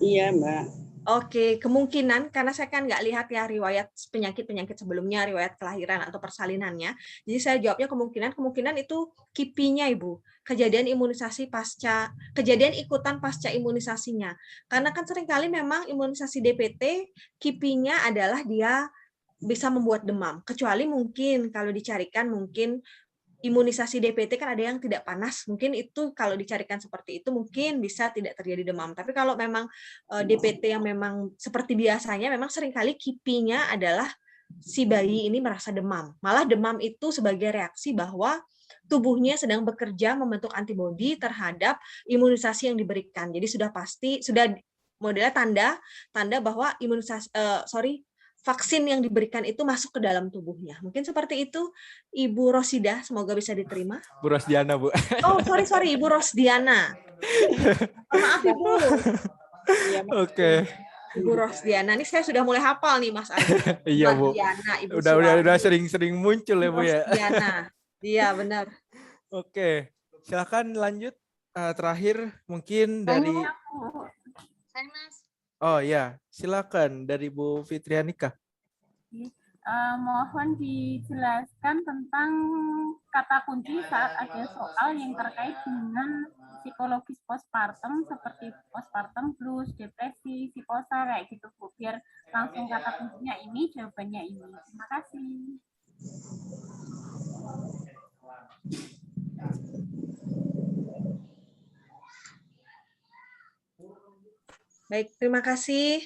Iya Mbak. Oke, kemungkinan karena saya kan nggak lihat ya riwayat penyakit-penyakit sebelumnya, riwayat kelahiran atau persalinannya. Jadi saya jawabnya kemungkinan itu KIPI-nya Ibu. Kejadian ikutan pasca imunisasinya. Karena kan seringkali memang imunisasi DPT KIPI-nya adalah dia bisa membuat demam. Kecuali mungkin kalau dicarikan mungkin imunisasi DPT kan ada yang tidak panas, mungkin itu kalau dicarikan seperti itu mungkin bisa tidak terjadi demam. Tapi kalau memang DPT yang memang seperti biasanya, memang seringkali KIPI-nya adalah si bayi ini merasa demam. Malah demam itu sebagai reaksi bahwa tubuhnya sedang bekerja membentuk antibodi terhadap imunisasi yang diberikan. Jadi sudah pasti, sudah modelnya tanda bahwa vaksin yang diberikan itu masuk ke dalam tubuhnya. Mungkin seperti itu, Ibu Rosida, semoga bisa diterima. Bu Rosdiana, Bu. Oh, sorry, Ibu Rosdiana. Maaf, Ibu. Oke. Ibu Rosdiana, ini saya sudah mulai hafal nih, Mas Adi. Iya, Bu. Ibu Udah sering-sering muncul ya, Bu ya. Rosdiana. Iya, benar. Oke, silakan lanjut. Terakhir mungkin dari Saya, Mas. Oh ya, silakan dari Bu Fitrianika. Mohon dijelaskan tentang kata kunci saat ada soal yang terkait dengan psikologis postpartum seperti postpartum blues, depresi, psikosa kayak gitu, Bu. Biar langsung kata kuncinya ini, jawabannya ini. Terima kasih. Baik, terima kasih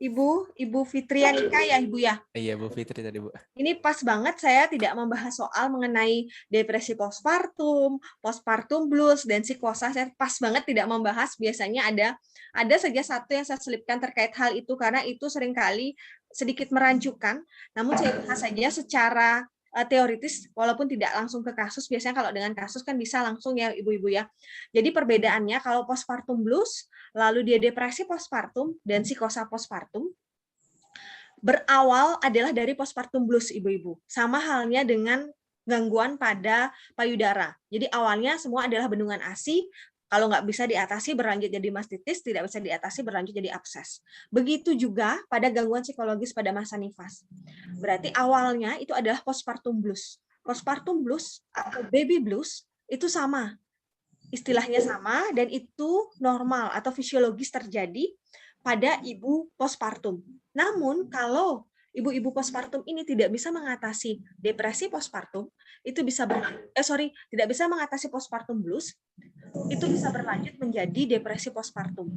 Ibu Fitrianika ya Ibu ya. Iya Bu Fitri tadi Bu. Ini pas banget saya tidak membahas soal mengenai depresi postpartum, postpartum blues dan psikosa. Saya pas banget tidak membahas. Biasanya ada saja satu yang saya selipkan terkait hal itu karena itu seringkali sedikit merancukan. Namun saya bahas saja secara teoritis, walaupun tidak langsung ke kasus. Biasanya kalau dengan kasus kan bisa langsung ya Ibu-ibu ya. Jadi perbedaannya kalau postpartum blues, lalu dia depresi postpartum dan psikosa postpartum, berawal adalah dari postpartum blues Ibu-ibu. Sama halnya dengan gangguan pada payudara. Jadi awalnya semua adalah bendungan ASI. Kalau nggak bisa diatasi berlanjut jadi mastitis, tidak bisa diatasi berlanjut jadi abses. Begitu juga pada gangguan psikologis pada masa nifas. Berarti awalnya itu adalah postpartum blues. Postpartum blues atau baby blues itu sama. Istilahnya sama dan itu normal atau fisiologis terjadi pada ibu postpartum. Namun kalau ibu-ibu postpartum ini tidak bisa mengatasi depresi postpartum, itu bisa tidak bisa mengatasi postpartum blues, itu bisa berlanjut menjadi depresi postpartum.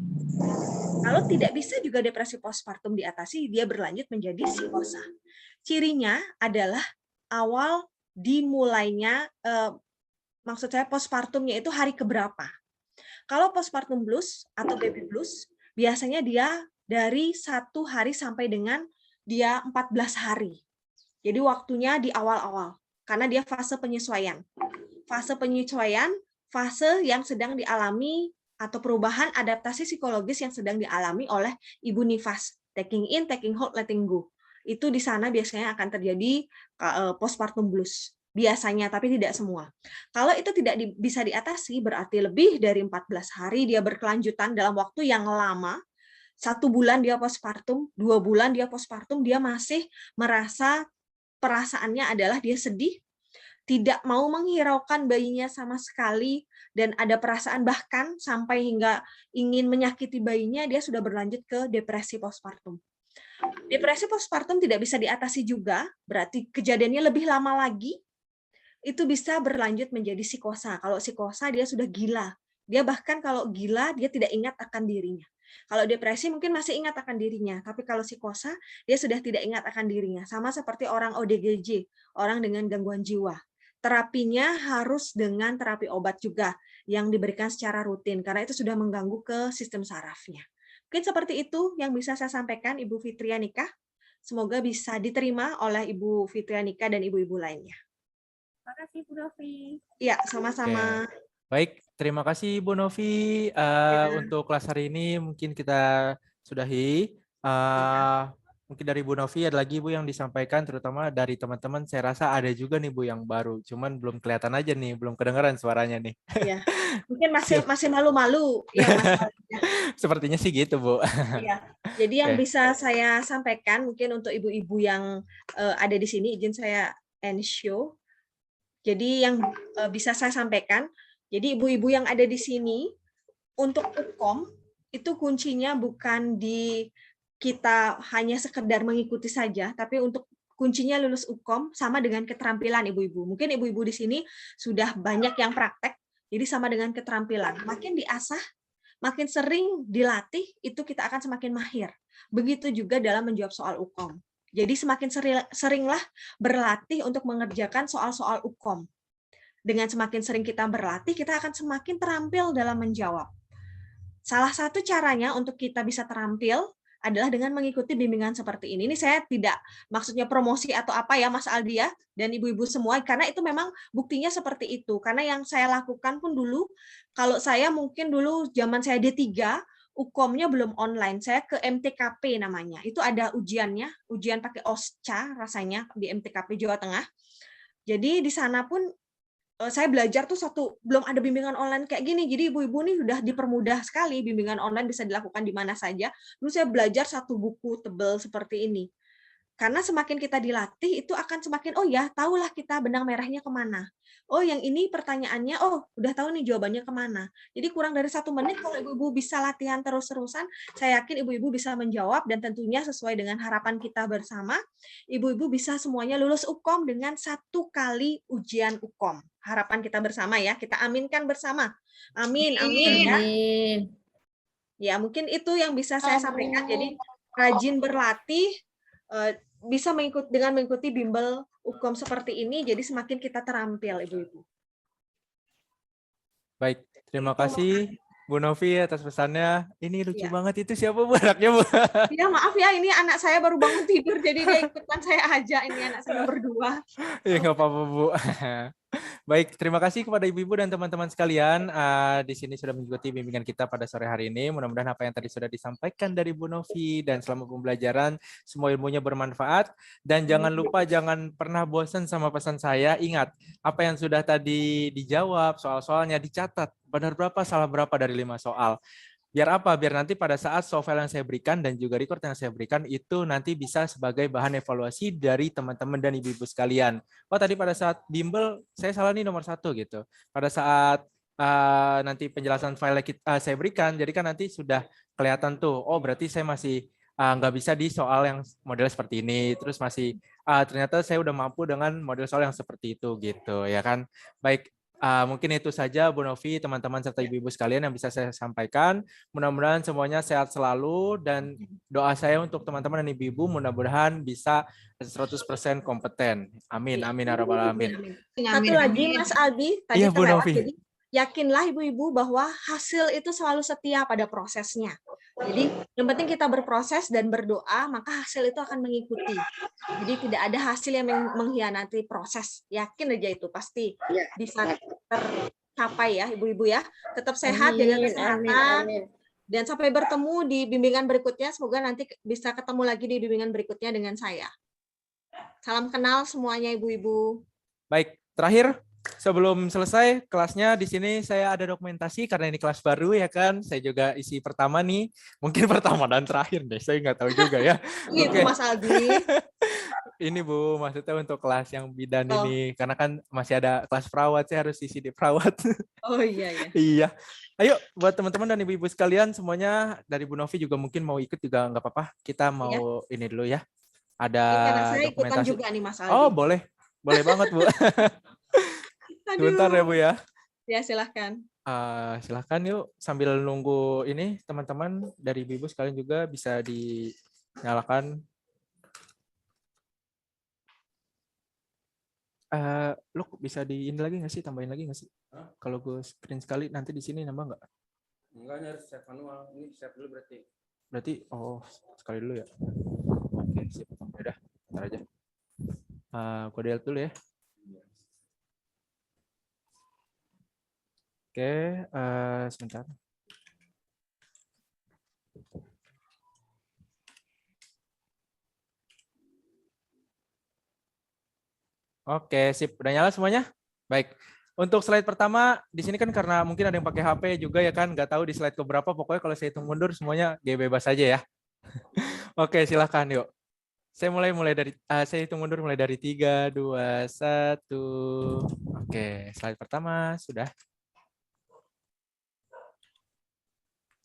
Kalau tidak bisa juga depresi postpartum diatasi, dia berlanjut menjadi psikosa. Cirinya adalah awal dimulainya, maksud saya postpartumnya itu hari keberapa. Kalau postpartum blues atau baby blues, biasanya dia dari 1 hari sampai dengan dia 14 hari. Jadi waktunya di awal-awal, karena dia fase penyesuaian. Fase penyesuaian, fase yang sedang dialami atau perubahan adaptasi psikologis yang sedang dialami oleh ibu nifas. Taking in, taking hold, letting go. Itu di sana biasanya akan terjadi postpartum blues. Biasanya, tapi tidak semua. Kalau itu tidak bisa diatasi, berarti lebih dari 14 hari dia berkelanjutan dalam waktu yang lama, 1 bulan dia postpartum, 2 bulan dia postpartum, dia masih merasa perasaannya adalah dia sedih, tidak mau menghiraukan bayinya sama sekali, dan ada perasaan bahkan sampai hingga ingin menyakiti bayinya, dia sudah berlanjut ke depresi postpartum. Depresi postpartum tidak bisa diatasi juga, berarti kejadiannya lebih lama lagi, itu bisa berlanjut menjadi psikosa. Kalau psikosa dia sudah gila. Dia bahkan kalau gila dia tidak ingat akan dirinya. Kalau depresi mungkin masih ingat akan dirinya, tapi kalau psikosa dia sudah tidak ingat akan dirinya. Sama seperti orang ODGJ, orang dengan gangguan jiwa. Terapinya harus dengan terapi obat juga yang diberikan secara rutin karena itu sudah mengganggu ke sistem sarafnya. Mungkin seperti itu yang bisa saya sampaikan Ibu Fitrianika. Semoga bisa diterima oleh Ibu Fitrianika dan ibu-ibu lainnya. Terima kasih Bu Novi. Iya, sama-sama. Baik, terima kasih Bu Novi. Untuk kelas hari ini mungkin kita sudahi. Mungkin dari Bu Novi ada lagi Bu yang disampaikan, terutama dari teman-teman. Saya rasa ada juga nih Bu yang baru, cuman belum kelihatan aja nih, belum kedengaran suaranya nih. Iya, mungkin masih malu-malu. Ya, Sepertinya sih gitu Bu. Iya. Jadi yang bisa saya sampaikan mungkin untuk ibu-ibu yang ada di sini, izin saya end show. Jadi yang bisa saya sampaikan, jadi ibu-ibu yang ada di sini, untuk UKOM, itu kuncinya bukan di kita hanya sekedar mengikuti saja, tapi untuk kuncinya lulus UKOM sama dengan keterampilan ibu-ibu. Mungkin ibu-ibu di sini sudah banyak yang praktek, jadi sama dengan keterampilan. Makin diasah, makin sering dilatih, itu kita akan semakin mahir. Begitu juga dalam menjawab soal UKOM. Jadi semakin seringlah berlatih untuk mengerjakan soal-soal UKOM. Dengan semakin sering kita berlatih, kita akan semakin terampil dalam menjawab. Salah satu caranya untuk kita bisa terampil adalah dengan mengikuti bimbingan seperti ini. Ini saya tidak maksudnya promosi atau apa ya Mas Aldi ya, dan ibu-ibu semua, karena itu memang buktinya seperti itu. Karena yang saya lakukan pun dulu, kalau saya mungkin dulu zaman saya D3, UKOM-nya belum online, saya ke MTKP namanya. Itu ada ujiannya, ujian pakai OSCA rasanya di MTKP Jawa Tengah. Jadi di sana pun saya belajar tuh belum ada bimbingan online kayak gini. Jadi ibu-ibu nih sudah dipermudah sekali, bimbingan online bisa dilakukan di mana saja. Dulu saya belajar satu buku tebal seperti ini. Karena semakin kita dilatih, itu akan semakin, oh ya, tahulah kita benang merahnya kemana. Oh, yang ini pertanyaannya, oh, udah tahu nih jawabannya kemana. Jadi kurang dari 1 menit, kalau ibu-ibu bisa latihan terus-terusan, saya yakin ibu-ibu bisa menjawab, dan tentunya sesuai dengan harapan kita bersama, ibu-ibu bisa semuanya lulus UKOM dengan 1 kali ujian UKOM. Harapan kita bersama ya, kita aminkan bersama. Amin, amin ya. Ya, mungkin itu yang bisa saya sampaikan. Jadi, rajin berlatih, bisa mengikuti bimbel UKOM seperti ini, jadi semakin kita terampil, ibu-ibu. Baik, terima kasih Bu Novi atas pesannya. Ini lucu Ya. banget, itu siapa Bu anaknya Bu? Ya maaf ya, ini anak saya baru bangun tidur, jadi dia ikutan saya aja, ini anak saya berdua. Ya nggak apa-apa Bu. Baik, terima kasih kepada ibu-ibu dan teman-teman sekalian. Di sini sudah mengikuti bimbingan kita pada sore hari ini. Mudah-mudahan apa yang tadi sudah disampaikan dari Bu Novi dan selama pembelajaran, semua ilmunya bermanfaat. Dan jangan lupa, jangan pernah bosan sama pesan saya. Ingat, apa yang sudah tadi dijawab, soal-soalnya dicatat. Benar berapa, salah berapa dari 5 soal. Biar apa? Biar nanti pada saat soft file yang saya berikan dan juga record yang saya berikan itu nanti bisa sebagai bahan evaluasi dari teman-teman dan ibu-ibu sekalian. Oh tadi pada saat bimbel saya salah nih nomor 1 gitu. Pada saat nanti penjelasan file saya berikan, jadi kan nanti sudah kelihatan tuh. Oh berarti saya masih nggak bisa di soal yang model seperti ini. Terus masih ternyata saya udah mampu dengan model soal yang seperti itu gitu ya kan. Baik. Mungkin itu saja Bu Novi, teman-teman serta ibu-ibu sekalian yang bisa saya sampaikan. Mudah-mudahan semuanya sehat selalu dan doa saya untuk teman-teman dan ibu-ibu mudah-mudahan bisa 100% kompeten. Amin, amin ya rabbal alamin. Satu lagi Mas Aldi, tadi Iya, Bu terlewat, Novi. jadi yakinlah ibu-ibu bahwa hasil itu selalu setia pada prosesnya. Jadi yang penting kita berproses dan berdoa, maka hasil itu akan mengikuti. Jadi tidak ada hasil yang mengkhianati proses. Yakin aja itu pasti bisa tercapai ya ibu-ibu ya. Tetap sehat, jaga kesehatan. Dan sampai bertemu di bimbingan berikutnya. Semoga nanti bisa ketemu lagi di bimbingan berikutnya dengan saya. Salam kenal semuanya ibu-ibu. Baik, terakhir sebelum selesai kelasnya di sini saya ada dokumentasi karena ini kelas baru ya kan. Saya juga isi pertama nih. Mungkin pertama dan terakhir deh. Saya nggak tahu juga ya. Gitu Mas Aldi. Ini Bu, maksudnya untuk kelas yang bidan ini. Karena kan masih ada kelas perawat, saya harus isi di perawat. Oh iya ya. Iya. Ayo buat teman-teman dan ibu-ibu sekalian semuanya dari Bu Novi juga mungkin mau ikut juga nggak apa-apa. Kita mau ini dulu ya. Ada saya ikutan dokumentasi. juga nih Mas Aldi. Oh boleh. Boleh banget Bu. Sebentar ya Bu ya. Ya silahkan. Silahkan yuk sambil nunggu ini teman-teman dari ibu-ibu sekalian juga bisa dinyalakan. Lu bisa di ini lagi nggak sih, tambahin lagi nggak sih? Kalau gue screen sekali nanti di sini nambah nggak? Enggak, ini harus save manual. Ini save dulu berarti. Berarti sekali dulu ya. Oke sip. Udah, ntar aja. Gue delete dulu ya. Oke, sebentar. Oke, sip. Udah nyala semuanya? Baik. Untuk slide pertama, di sini kan karena mungkin ada yang pakai HP juga ya kan, nggak tahu di slide keberapa, pokoknya kalau saya hitung mundur semuanya bebas aja ya. Oke, silahkan yuk. Saya mulai dari, saya hitung mundur mulai dari 3, 2, 1. Oke, slide pertama sudah.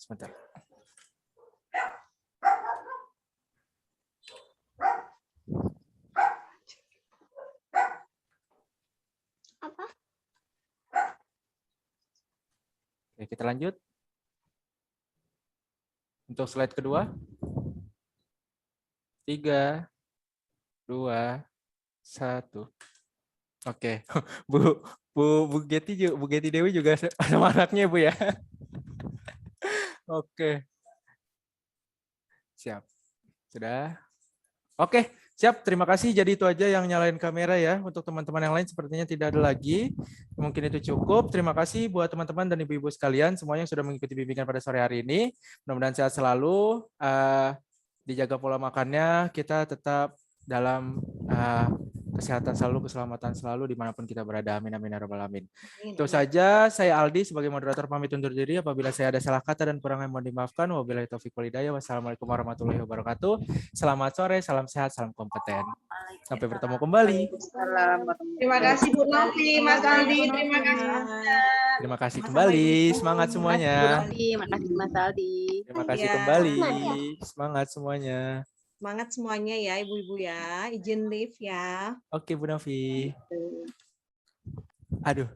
Sebentar. Apa? Oke, kita lanjut. Untuk slide kedua. 3, 2, 1. Oke. Bu Geti Dewi juga sama anaknya, Bu ya. Oke. Siap. Sudah. Oke, siap. Terima kasih. Jadi itu aja yang nyalain kamera ya. Untuk teman-teman yang lain sepertinya tidak ada lagi. Mungkin itu cukup. Terima kasih buat teman-teman dan ibu-ibu sekalian semuanya yang sudah mengikuti bimbingan pada sore hari ini. Mudah-mudahan sehat selalu. Dijaga pola makannya. Kita tetap dalam kesehatan selalu, keselamatan selalu dimanapun kita berada. Amin, amin, ya rabbal alamin. Itu saja, saya Aldi sebagai moderator pamit undur diri. Apabila saya ada salah kata dan kurang yang mohon dimaafkan. Wabillahi taufiq wal hidayah. Wassalamualaikum warahmatullahi wabarakatuh. Selamat sore, salam sehat, salam kompeten. Sampai bertemu kembali. Terima kasih Bu Novi, Mas Aldi, terima kasih. Terima kasih kembali. Semangat semuanya. Terima kasih Mas Aldi. Terima kasih kembali. Semangat semuanya. Semangat semuanya ya ibu-ibu ya. Izin live ya. Oke Bu Novi. Aduh.